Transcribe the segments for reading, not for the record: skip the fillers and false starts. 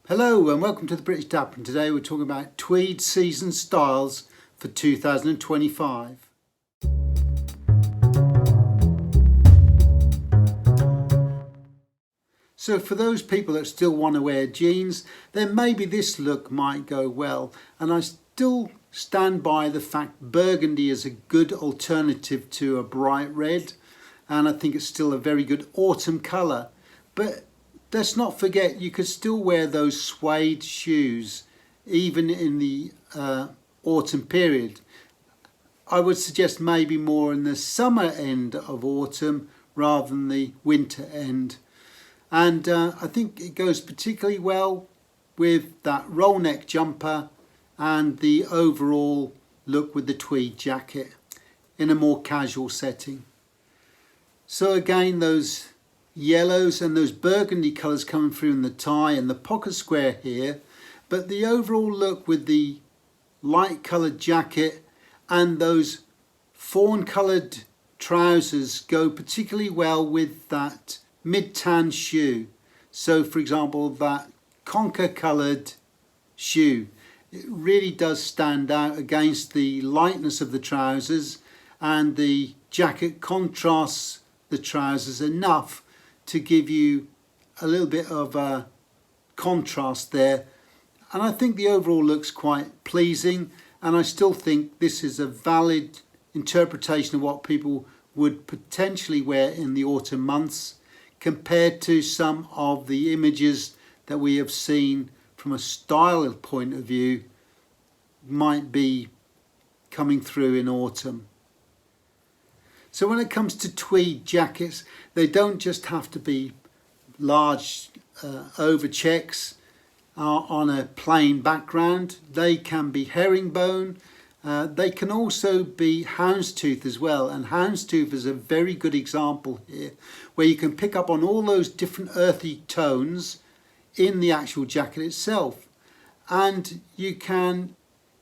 Hello and welcome to the British Dapper, and today we're talking about tweed season styles for 2025. So for those people that still want to wear jeans, then maybe this look might go well, and I still stand by the fact burgundy is a good alternative to a bright red, and I think it's still a very good autumn colour. But let's not forget, you could still wear those suede shoes even in the autumn period. I would suggest maybe more in the summer end of autumn rather than the winter end. And I think it goes particularly well with that roll neck jumper and the overall look with the tweed jacket in a more casual setting. So again, those yellows and those burgundy colours coming through in the tie and the pocket square here, but the overall look with the light coloured jacket and those fawn coloured trousers go particularly well with that mid-tan shoe. So for example, that conker coloured shoe, it really does stand out against the lightness of the trousers, and the jacket contrasts the trousers enough to give you a little bit of a contrast there, and I think the overall looks quite pleasing, and I still think this is a valid interpretation of what people would potentially wear in the autumn months compared to some of the images that we have seen from a style point of view might be coming through in autumn. So when it comes to tweed jackets, they don't just have to be large over checks on a plain background. They can be herringbone. They can also be houndstooth as well. And houndstooth is a very good example here, where you can pick up on all those different earthy tones in the actual jacket itself. And you can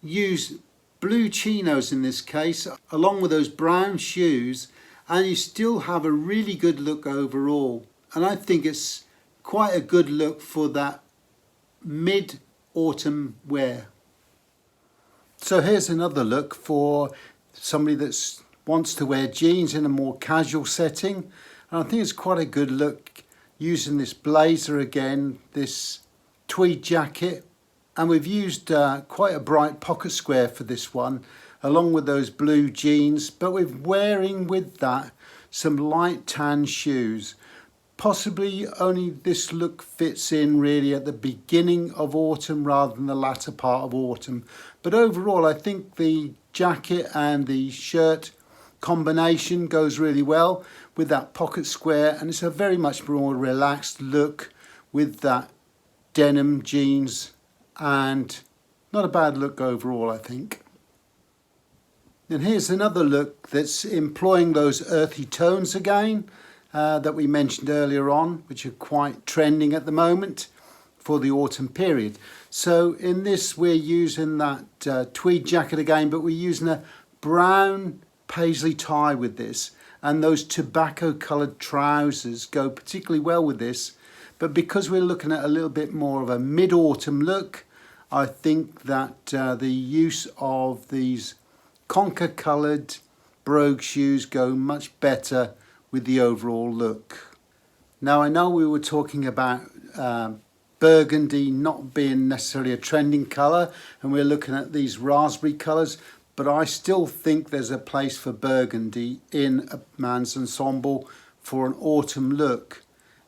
use blue chinos in this case, along with those brown shoes, and you still have a really good look overall. And I think it's quite a good look for that mid-autumn wear. So here's another look for somebody that wants to wear jeans in a more casual setting, and I think it's quite a good look using this blazer again, this tweed jacket. And we've used quite a bright pocket square for this one, along with those blue jeans, but we're wearing with that some light tan shoes. Possibly only this look fits in really at the beginning of autumn rather than the latter part of autumn. But overall, I think the jacket and the shirt combination goes really well with that pocket square, and it's a very much more relaxed look with that denim jeans, and not a bad look overall, I think. And here's another look that's employing those earthy tones again that we mentioned earlier on, which are quite trending at the moment for the autumn period. So in this we're using that tweed jacket again, but we're using a brown paisley tie with this, and those tobacco coloured trousers go particularly well with this. But because we're looking at a little bit more of a mid-autumn look, I think that the use of these conker coloured brogue shoes go much better with the overall look. Now I know we were talking about burgundy not being necessarily a trending colour, and we're looking at these raspberry colours, but I still think there's a place for burgundy in a man's ensemble for an autumn look.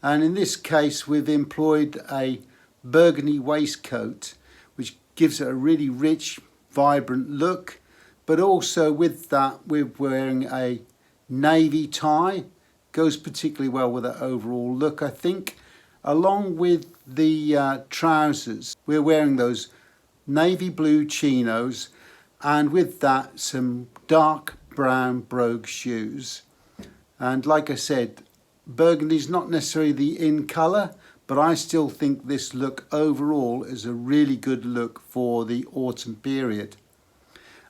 And in this case, we've employed a burgundy waistcoat, which gives it a really rich, vibrant look. But also with that, we're wearing a navy tie. Goes particularly well with that overall look, I think. Along with the trousers, we're wearing those navy blue chinos, and with that, some dark brown brogue shoes. And like I said, burgundy's not necessarily the in colour, but I still think this look overall is a really good look for the autumn period.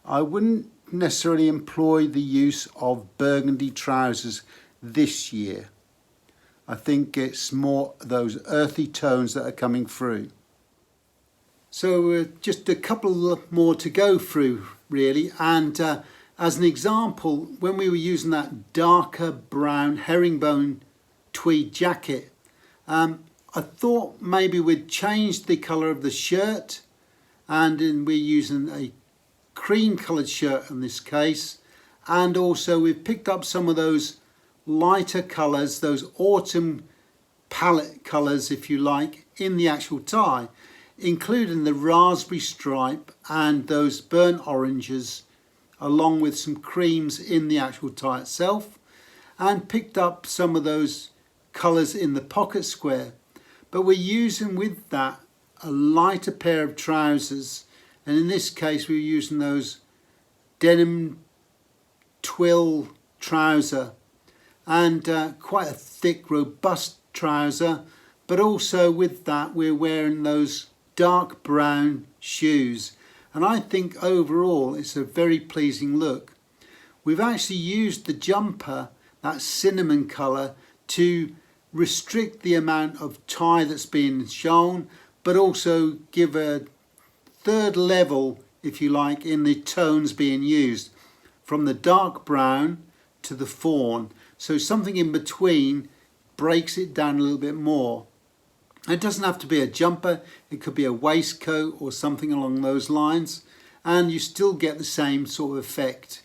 I wouldn't necessarily employ the use of burgundy trousers this year. I think it's more those earthy tones that are coming through. So just a couple more to go through really, and as an example, when we were using that darker brown herringbone tweed jacket, I thought maybe we'd change the colour of the shirt, and we're using a cream coloured shirt in this case, and also we've picked up some of those lighter colours, those autumn palette colours if you like, in the actual tie, including the raspberry stripe and those burnt oranges, along with some creams in the actual tie itself, and picked up some of those colours in the pocket square. But we're using with that a lighter pair of trousers, and in this case we're using those denim twill trouser, and quite a thick robust trouser, but also with that we're wearing those dark brown shoes, and I think overall it's a very pleasing look. We've actually used the jumper, that cinnamon colour, to restrict the amount of tie that's being shown, but also give a third level, if you like, in the tones being used, from the dark brown to the fawn. So something in between breaks it down a little bit more. It doesn't have to be a jumper, it could be a waistcoat or something along those lines, and you still get the same sort of effect.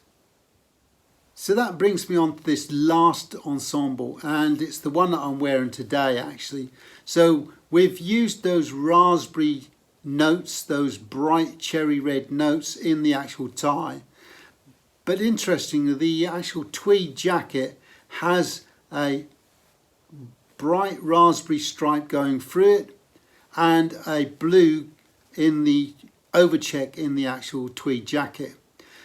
So that brings me on to this last ensemble, and it's the one that I'm wearing today actually. So we've used those raspberry notes, those bright cherry red notes in the actual tie. But interestingly, the actual tweed jacket has a bright raspberry stripe going through it and a blue in the overcheck in the actual tweed jacket.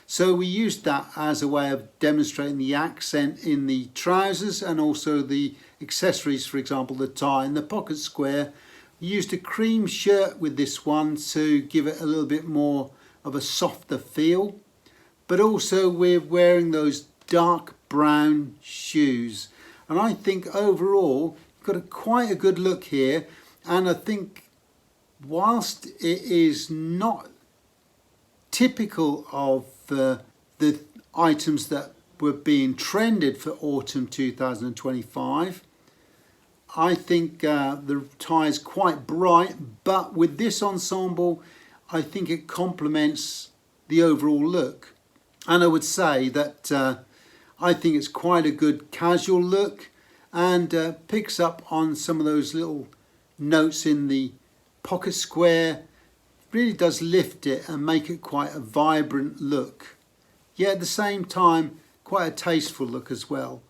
So we used that as a way of demonstrating the accent in the trousers and also the accessories, for example the tie and the pocket square. We used a cream shirt with this one to give it a little bit more of a softer feel, but also we're wearing those dark brown shoes, and I think overall got quite a good look here. And I think whilst it is not typical of the items that were being trended for autumn 2025, I think the tie is quite bright, but with this ensemble I think it complements the overall look, and I would say that I think it's quite a good casual look, and picks up on some of those little notes in the pocket square. Really does lift it and make it quite a vibrant look, yet at the same time quite a tasteful look as well.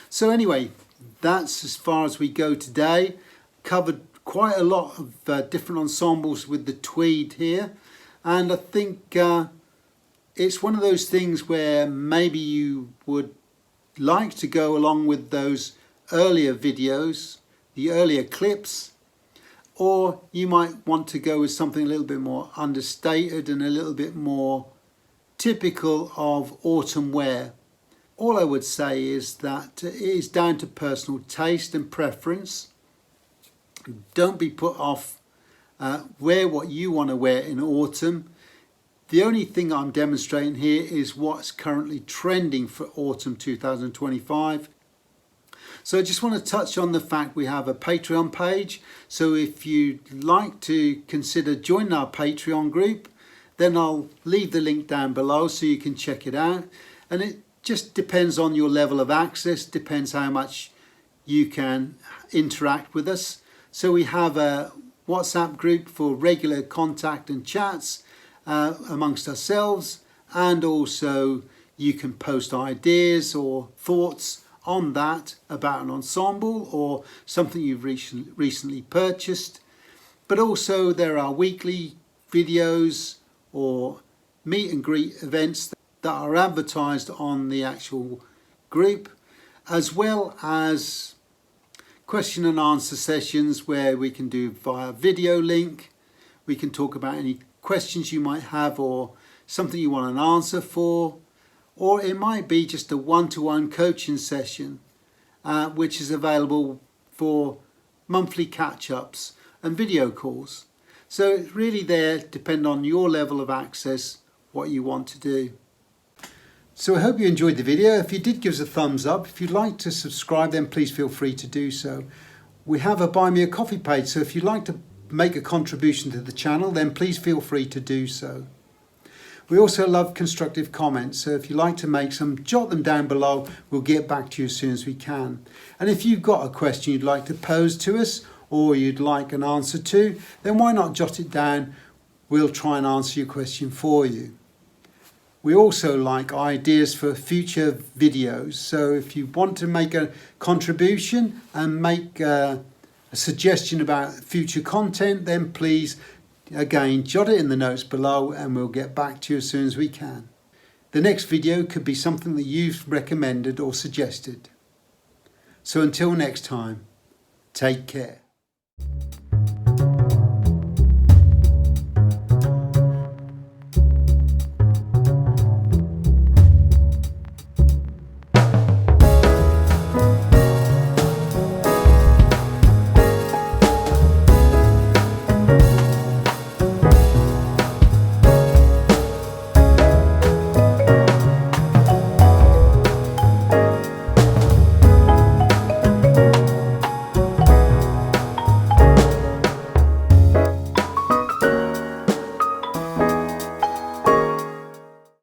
So anyway, that's as far as we go today. Covered quite a lot of different ensembles with the tweed here, and I think it's one of those things where maybe you would like to go along with those earlier videos, the earlier clips, or you might want to go with something a little bit more understated and a little bit more typical of autumn wear. All I would say is that it is down to personal taste and preference. Don't be put off. Wear what you want to wear in autumn. The only thing I'm demonstrating here is what's currently trending for autumn 2025. So I just want to touch on the fact we have a Patreon page. So if you'd like to consider joining our Patreon group, then I'll leave the link down below so you can check it out. And it just depends on your level of access, depends how much you can interact with us. So we have a WhatsApp group for regular contact and chats amongst ourselves, and also you can post ideas or thoughts on that about an ensemble or something you've recently purchased. But also there are weekly videos or meet and greet events that are advertised on the actual group, as well as question and answer sessions where we can do via video link. We can talk about any questions you might have or something you want an answer for, or it might be just a one-to-one coaching session which is available for monthly catch-ups and video calls. So it's really there, depend on your level of access, what you want to do. So I hope you enjoyed the video. If you did, give us a thumbs up. If you'd like to subscribe, then please feel free to do so. We have a Buy Me a Coffee page, so if you'd like to make a contribution to the channel, then please feel free to do so. We also love constructive comments, so if you'd like to make some, jot them down below. We'll get back to you as soon as we can. And if you've got a question you'd like to pose to us or you'd like an answer to, then why not jot it down? We'll try and answer your question for you. We also like ideas for future videos, so if you want to make a contribution and make a suggestion about future content, then please, again, jot it in the notes below and we'll get back to you as soon as we can. The next video could be something that you've recommended or suggested. So until next time, take care.